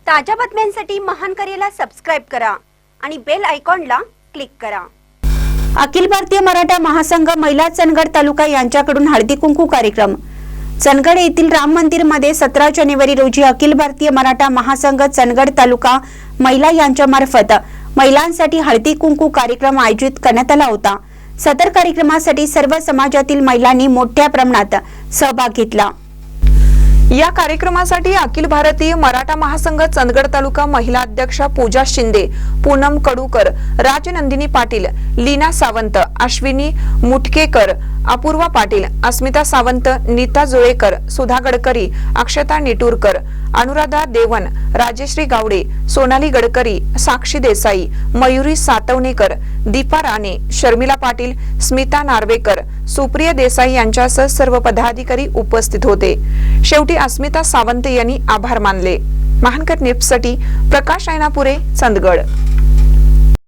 ताज्या बातम्यांसाठी महान करेला सबस्क्राइब करा आणि बेल आयकॉनला क्लिक करा। अखिल भारतीय मराठा महासंघ महिला चंदगड तालुका यांच्याकडून हळदी कुंकू कार्यक्रम। चंदगड येथील राम मंदिर मध्ये 17 जानेवारी रोजी अखिल भारतीय मराठा महासंघ चंदगड तालुका महिला यांच्या मार्फत महिलांसाठी हळदी कुंकू कार्यक्रम आयोजित करण्यात आला होता। सदर कार्यक्रमासाठी सर्व समाजातील महिलांनी मोठ्या प्रमाणात सहभाग घेतला। या कार्यक्रमासाठी अखिल भारतीय मराठा महासंघ चंदगड तालुका महिला अध्यक्षा पूजा शिंदे, पूनम कडूकर, राजनंदिनी पाटील, लीना सावंत, अश्विनी मुटकेकर, अपूर्वा पाटील, अस्मिता सावंत, नीता जोळेकर, सुधा गडकरी, अक्षता निटूरकर, अनुराधा देवन, राजेश्री गावडे, सोनाली गडकरी, साक्षी देसाई, मयुरी सातवणेकर, दीपा राणे, शर्मिला पाटील, स्मिता नार्वेकर, सुप्रिया देसाई यांच्यासह सर्व पदाधिकारी उपस्थित होते। शेवटी अस्मिता सावंत यांनी आभार मानले। महानकर न्यूजसाठी प्रकाश ऐनापुरे, चंदगड।